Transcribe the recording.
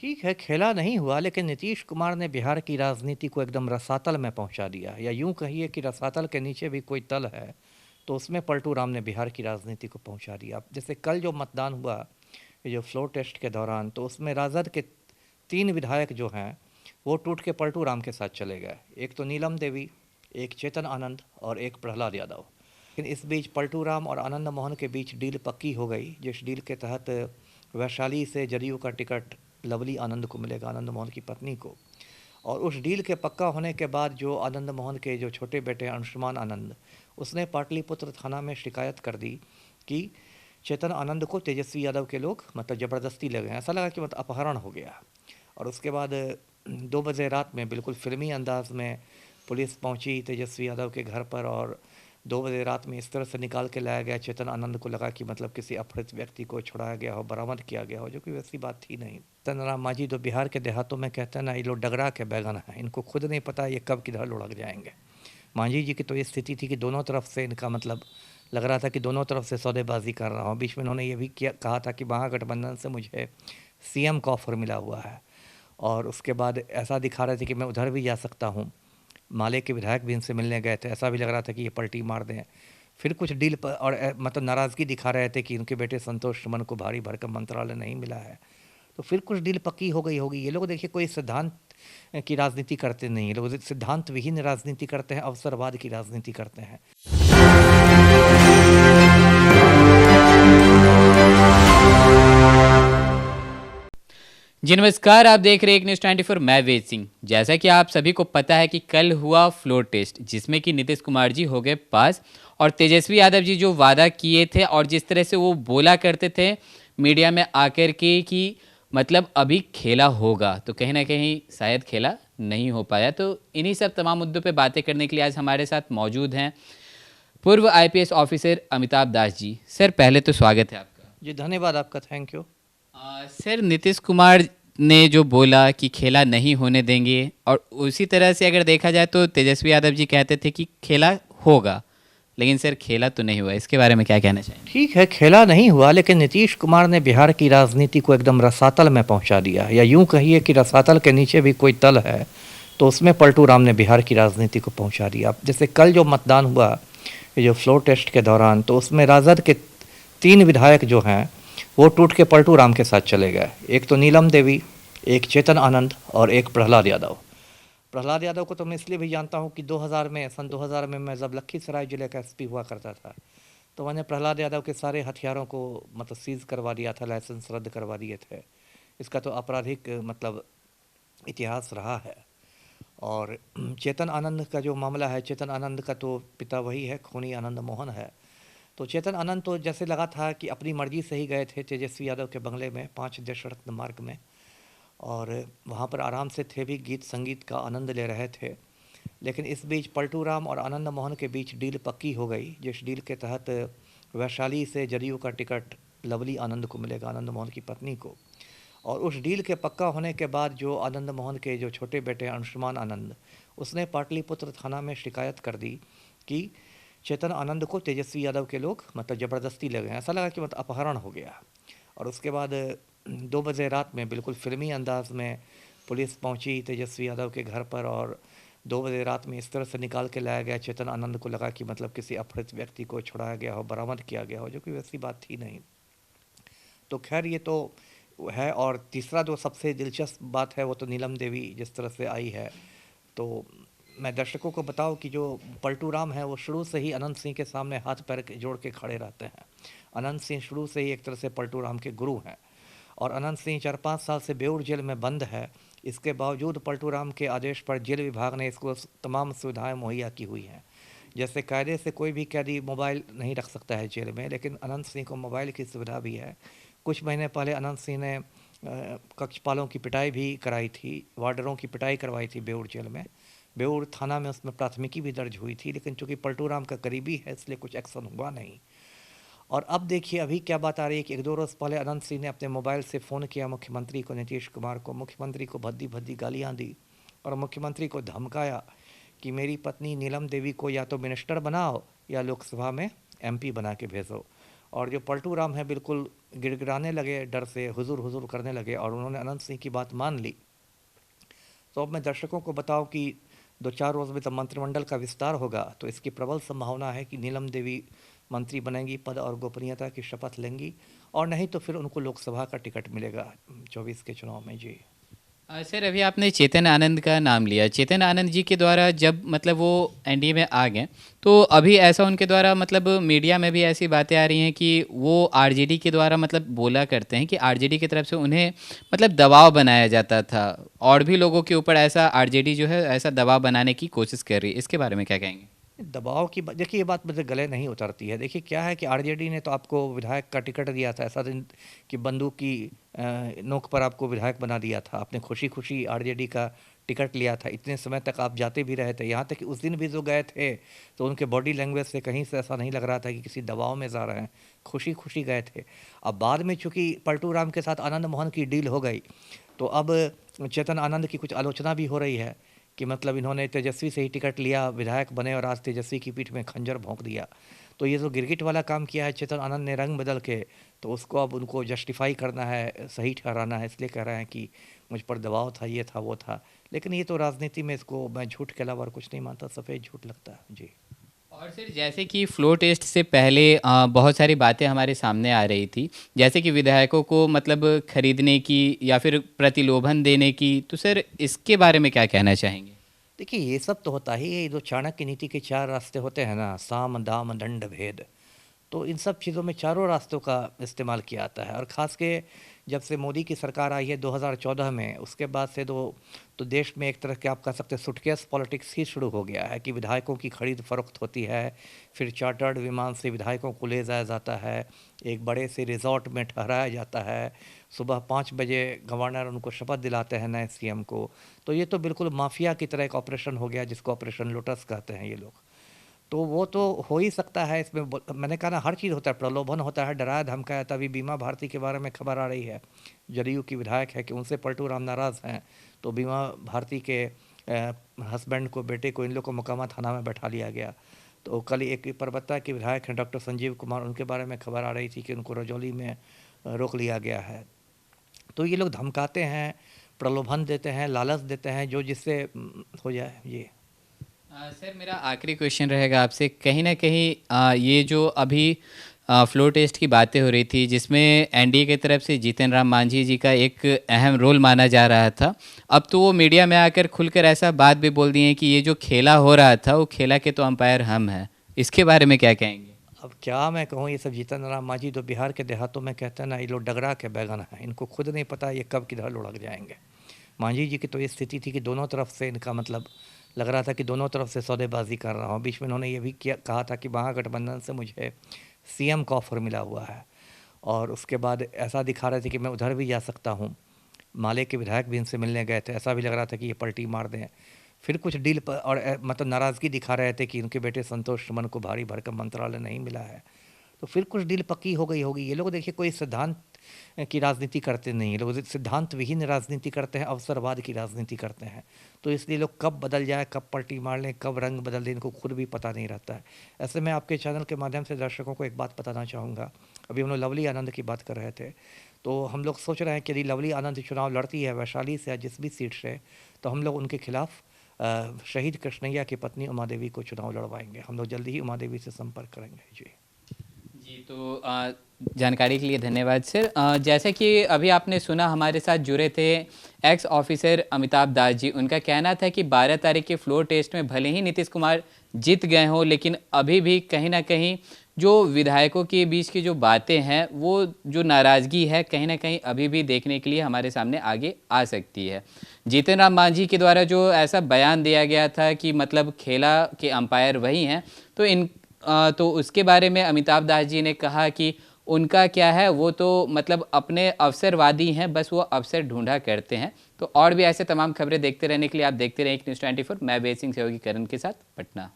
ठीक है, खेला नहीं हुआ, लेकिन नीतीश कुमार ने बिहार की राजनीति को एकदम रसातल में पहुंचा दिया, या यूं कहिए कि रसातल के नीचे भी कोई तल है, तो उसमें पलटू राम ने बिहार की राजनीति को पहुंचा दिया। जैसे कल जो मतदान हुआ, ये जो फ्लोर टेस्ट के दौरान, तो उसमें राजद के 3 विधायक जो हैं, वो टूट के पलटू राम के साथ चले गए। एक तो नीलम देवी, एक चेतन आनंद और एक प्रहलाद यादव। लेकिन इस बीच पलटू राम और आनंद मोहन के बीच डील पक्की हो गई, जिस डील के तहत वैशाली से जदयू का टिकट लवली आनंद को मिलेगा, आनंद मोहन की पत्नी को। और उस डील के पक्का होने के बाद जो आनंद मोहन के जो छोटे बेटे अंशुमान आनंद, उसने पाटलिपुत्र थाना में शिकायत कर दी कि चेतन आनंद को तेजस्वी यादव के लोग मतलब ज़बरदस्ती ले गए, ऐसा लगा कि मतलब अपहरण हो गया। और उसके बाद 2 बजे रात में बिल्कुल फिल्मी अंदाज में पुलिस पहुंची तेजस्वी यादव के घर पर, और 2 बजे रात में इस तरह से निकाल के लाया गया चेतन आनंद को, लगा कि मतलब किसी अपहृत व्यक्ति को छुड़ाया गया हो, बरामद किया गया हो, जो कि वैसी बात थी नहीं। तनराम मांझी तो बिहार के देहातों में कहते हैं ना, ये लोग डगरा के बैगन हैं, इनको खुद नहीं पता ये कब किधर लुढ़क जाएंगे। मांझी जी की तो ये स्थिति थी कि दोनों तरफ से इनका मतलब लग रहा था कि दोनों तरफ से सौदेबाजी कर रहा हूँ। बीच में उन्होंने ये भी किया, कहा था कि महागठबंधन से मुझे सीएम का ऑफर मिला हुआ है, और उसके बाद ऐसा दिखा रहे थे कि मैं उधर भी जा सकता हूँ। माले के विधायक भी इनसे मिलने गए थे, ऐसा भी लग रहा था कि ये पलटी मार दें। फिर कुछ डील पर और मतलब नाराज़गी दिखा रहे थे कि उनके बेटे संतोष सुमन को भारी भरकम मंत्रालय नहीं मिला है, तो फिर कुछ डील पक्की हो गई होगी। ये लोग देखिए कोई सिद्धांत की राजनीति करते नहीं, ये लोग सिद्धांत विहीन राजनीति करते हैं, अवसरवाद की राजनीति करते हैं। जी नमस्कार, आप देख रहे हैं एक न्यूज़ 24। मैं वेद सिंह। जैसा कि आप सभी को पता है कि कल हुआ फ्लोर टेस्ट, जिसमें कि नीतीश कुमार जी हो गए पास, और तेजस्वी यादव जी जो वादा किए थे और जिस तरह से वो बोला करते थे मीडिया में आकर के कि मतलब अभी खेला होगा, तो कहीं ना कहीं शायद खेला नहीं हो पाया। तो इन्हीं सब तमाम मुद्दों पे बातें करने के लिए आज हमारे साथ मौजूद हैं पूर्व IPS officer Amitabh Das ji. Sir पहले तो स्वागत है आपका। जी धन्यवाद आपका, thank you. Sir Nitish Kumar ने जो बोला कि खेला नहीं होने देंगे, और उसी तरह से अगर देखा जाए तो तेजस्वी यादव जी कहते थे कि खेला होगा, लेकिन सर खेला तो नहीं हुआ। इसके बारे में क्या कहना चाहेंगे? ठीक है, खेला नहीं हुआ, लेकिन नीतीश कुमार ने बिहार की राजनीति को एकदम रसातल में पहुंचा दिया, या यूं कहिए कि रसातल के नीचे भी कोई तल है, तो उसमें पलटू राम ने बिहार की राजनीति को पहुंचा दिया। जैसे कल जो मतदान हुआ, ये जो फ्लोर टेस्ट के दौरान, तो उसमें राजद के 3 विधायक जो हैं, वो टूट के पलटू राम के साथ चले गए। एक तो नीलम देवी, एक चेतन आनंद और एक प्रहलाद यादव। प्रहलाद यादव को तो मैं इसलिए भी जानता हूँ कि 2000 में मैं जब लखीसराय जिले का एसपी हुआ करता था, तो मैंने प्रहलाद यादव के सारे हथियारों को मतलब सीज़ करवा दिया था, लाइसेंस रद्द करवा दिए थे। इसका तो आपराधिक मतलब इतिहास रहा है। और चेतन आनंद का जो मामला है, चेतन आनंद का तो पिता वही है, खूनी आनंद मोहन है। तो चेतन आनंद तो जैसे लगा था कि अपनी मर्जी से ही गए थे तेजस्वी यादव के बंगले में 5 देशरत्न मार्ग में, और वहाँ पर आराम से थे भी, गीत संगीत का आनंद ले रहे थे। लेकिन इस बीच पलटू राम और आनंद मोहन के बीच डील पक्की हो गई, जिस डील के तहत वैशाली से जदयू का टिकट लवली आनंद को मिलेगा, आनंद मोहन की पत्नी को। और उस डील के पक्का होने के बाद जो आनंद मोहन के जो छोटे बेटे अंशुमान आनंद, उसने पाटलिपुत्र थाना में शिकायत कर दी कि चेतन आनंद को तेजस्वी यादव के लोग मतलब ज़बरदस्ती ले गए, ऐसा लगा कि मतलब अपहरण हो गया। और उसके बाद 2 बजे रात में बिल्कुल फिल्मी अंदाज में पुलिस पहुंची तेजस्वी यादव के घर पर, और 2 बजे रात में इस तरह से निकाल के लाया गया चेतन आनंद को, लगा कि मतलब किसी अपहृत व्यक्ति को छुड़ाया गया हो, बरामद किया गया हो, जो कि वैसी बात थी नहीं। तो खैर ये तो है। और तीसरा जो सबसे दिलचस्प बात है वो तो नीलम देवी जिस तरह से आई है। तो मैं दर्शकों को बताऊं कि जो पलटू राम है वो शुरू से ही अनंत सिंह के सामने हाथ पैर जोड़ के खड़े रहते हैं। अनंत सिंह शुरू से ही एक तरह से पलटू राम के गुरु हैं, और अनंत सिंह 4-5 साल से बेऊर जेल में बंद है। इसके बावजूद पलटू राम के आदेश पर जेल विभाग ने इसको तमाम सुविधाएं मुहैया की हुई हैं। जैसे कायदे से कोई भी कैदी मोबाइल नहीं रख सकता है जेल में, लेकिन अनंत सिंह को मोबाइल की सुविधा भी है। कुछ महीने पहले अनंत सिंह ने कक्षपालों की पिटाई भी कराई थी, वार्डरों की पिटाई करवाई थी बेऊर जेल में। बेऊर थाना में उसमें प्राथमिकी भी दर्ज हुई थी, लेकिन चूंकि पलटू राम का करीबी है इसलिए कुछ एक्शन हुआ नहीं। और अब देखिए अभी क्या बात आ रही है कि 1-2 रोज़ पहले अनंत सिंह ने अपने मोबाइल से फ़ोन किया मुख्यमंत्री को, नीतीश कुमार को। मुख्यमंत्री को भद्दी भद्दी गालियाँ दी, और मुख्यमंत्री को धमकाया कि मेरी पत्नी नीलम देवी को या तो मिनिस्टर बनाओ या लोकसभा में एमपी बना के भेजो। और जो पलटू राम है बिल्कुल गिड़गिड़ाने लगे डर से, हुजूर हुजूर करने लगे और उन्होंने अनंत सिंह की बात मान ली। तो अब मैं दर्शकों को बताऊं कि 2-4 रोज़ में तो मंत्रिमंडल का विस्तार होगा, तो इसकी प्रबल संभावना है कि नीलम देवी मंत्री बनेंगी, पद और गोपनीयता की शपथ लेंगी, और नहीं तो फिर उनको लोकसभा का टिकट मिलेगा 24 के चुनाव में। जी सर, अभी आपने चेतन आनंद का नाम लिया। चेतन आनंद जी के द्वारा जब मतलब वो एनडीए में आ गए, तो अभी ऐसा उनके द्वारा मतलब मीडिया में भी ऐसी बातें आ रही हैं कि वो आरजेडी के द्वारा मतलब बोला करते हैं कि आरजेडी की तरफ से उन्हें मतलब दबाव बनाया जाता था, और भी लोगों के ऊपर ऐसा आरजेडी जो है ऐसा दबाव बनाने की कोशिश कर रही है। इसके बारे में क्या कहेंगे? दबाव की देखिए, ये बात मुझे गले नहीं उतरती है। देखिए क्या है कि आरजेडी ने तो आपको विधायक का टिकट दिया था, ऐसा दिन कि बंदूक की नोक पर आपको विधायक बना दिया था। आपने खुशी खुशी आरजेडी का टिकट लिया था, इतने समय तक आप जाते भी रहे थे। यहाँ तक कि उस दिन भी जो गए थे तो उनके बॉडी लैंग्वेज से कहीं से ऐसा नहीं लग रहा था कि किसी दबाव में जा रहे हैं, खुशी खुशी गए थे। अब बाद में चूँकि पलटू राम के साथ आनंद मोहन की डील हो गई, तो अब चेतन आनंद की कुछ आलोचना भी हो रही है कि मतलब इन्होंने तेजस्वी से ही टिकट लिया, विधायक बने और आज तेजस्वी की पीठ में खंजर भोंक दिया। तो ये जो गिरगिट वाला काम किया है चेतन आनंद ने रंग बदल के, तो उसको अब उनको जस्टिफाई करना है, सही ठहराना है, इसलिए कह रहे हैं कि मुझ पर दबाव था, ये था, वो था। लेकिन ये तो राजनीति में, इसको मैं झूठ के अलावा और कुछ नहीं मानता, सफ़ेद झूठ लगता है। जी और सर, जैसे कि फ्लोर टेस्ट से पहले बहुत सारी बातें हमारे सामने आ रही थी, जैसे कि विधायकों को मतलब खरीदने की या फिर प्रतिलोभन देने की, तो सर इसके बारे में क्या कहना चाहेंगे? देखिए, ये सब तो होता ही है। ये जो चाणक्य नीति के 4 रास्ते होते हैं ना, साम दाम दंड भेद, तो इन सब चीज़ों में चारों रास्तों का इस्तेमाल किया जाता है। और ख़ास के जब से मोदी की सरकार आई है 2014 में, उसके बाद से तो देश में एक तरह के आप कह सकते हैं सुटकेस पॉलिटिक्स ही शुरू हो गया है कि विधायकों की खरीद फरोख्त होती है, फिर चार्टर्ड विमान से विधायकों को ले जाया जाता है, एक बड़े से रिजॉर्ट में ठहराया जाता है, सुबह 5 बजे गवर्नर उनको शपथ दिलाते हैं नए सीएम को। तो ये तो बिल्कुल माफिया की तरह एक ऑपरेशन हो गया, जिसको ऑपरेशन लोटस कहते हैं ये लोग। तो वो तो हो ही सकता है इसमें। मैंने कहा ना, हर चीज़ होता है, प्रलोभन होता है, डराया धमकाया। तभी बीमा भारती के बारे में खबर आ रही है, जदयू की विधायक है, कि उनसे पलटू राम नाराज़ हैं, तो बीमा भारती के हस्बैंड को, बेटे को, इन लोग को मोकामा थाना में बैठा लिया गया। तो कल एक परबत्ता के विधायक हैं डॉक्टर संजीव कुमार, उनके बारे में खबर आ रही थी कि उनको रजौली में रोक लिया गया है। तो ये लोग धमकाते हैं, प्रलोभन देते हैं, लालच देते हैं, जो जिससे हो जाए। ये सर, मेरा आखिरी क्वेश्चन रहेगा आपसे। कहीं ना कहीं ये जो अभी फ्लोर टेस्ट की बातें हो रही थी, जिसमें एनडीए की तरफ से जीतन राम मांझी जी का एक अहम रोल माना जा रहा था, अब तो वो मीडिया में आकर खुलकर ऐसा बात भी बोल दिए हैं कि ये जो खेला हो रहा था वो खेला के तो अंपायर हम हैं। इसके बारे में क्या कहेंगे? अब क्या मैं कहूँ, ये सब जीतन राम मांझी तो बिहार के देहातों में कहते हैं ना, ये लोग डगरा के बैगन हैं। इनको खुद नहीं पता ये कब किधर लुढ़क जाएंगे। मांझी जी की तो ये स्थिति थी कि दोनों तरफ से इनका मतलब लग रहा था कि दोनों तरफ से सौदेबाजी कर रहा हूँ। बीच में इन्होंने ये भी कहा था कि महागठबंधन से मुझे सीएम का ऑफर मिला हुआ है, और उसके बाद ऐसा दिखा रहे थे कि मैं उधर भी जा सकता हूँ। माले के विधायक भी इनसे मिलने गए थे, ऐसा भी लग रहा था कि ये पलटी मार दें। फिर कुछ डील पर और मतलब नाराज़गी दिखा रहे थे कि उनके बेटे संतोष सुमन को भारी भरकम मंत्रालय नहीं मिला है। तो फिर कुछ डील पक्की हो गई होगी। ये लोग देखिए कोई सिद्धांत की राजनीति करते नहीं, ये लोग सिद्धांत विहीन राजनीति करते हैं, अवसरवाद की राजनीति करते हैं। तो इसलिए लोग कब बदल जाए, कब पलटी मार लें, कब रंग बदल दें, इनको खुद भी पता नहीं रहता है। ऐसे में आपके चैनल के माध्यम से दर्शकों को एक बात बताना चाहूँगा। अभी हम लोग लवली आनंद की बात कर रहे थे, तो हम लोग सोच रहे हैं कि यदि लवली आनंद चुनाव लड़ती है वैशाली से या जिस भी सीट से, तो हम लोग उनके खिलाफ शहीद कृष्णैया की पत्नी उमा देवी को चुनाव लड़वाएंगे। हम लोग जल्दी ही उमा देवी से संपर्क करेंगे। जी जी, तो जानकारी के लिए धन्यवाद सर। जैसे कि अभी आपने सुना, हमारे साथ जुड़े थे एक्स ऑफिसर अमिताभ दास जी। उनका कहना था कि 12 तारीख के फ्लोर टेस्ट में भले ही नीतीश कुमार जीत गए हों, लेकिन अभी भी कहीं ना कहीं जो विधायकों के बीच की जो बातें हैं, वो जो नाराज़गी है कहीं ना कहीं अभी भी देखने के लिए हमारे सामने आगे आ सकती है। जीतन राम मांझी के द्वारा जो ऐसा बयान दिया गया था कि मतलब खेला के अंपायर वही हैं, तो उसके बारे में अमिताभ दास जी ने कहा कि उनका क्या है, वो तो मतलब अपने अवसरवादी हैं, बस वो अवसर ढूंढा करते हैं। तो और भी ऐसे तमाम खबरें देखते रहने के लिए आप देखते रहें न्यूज़ 24। मैं वेद सिंह सहयोगी करण के साथ, पटना।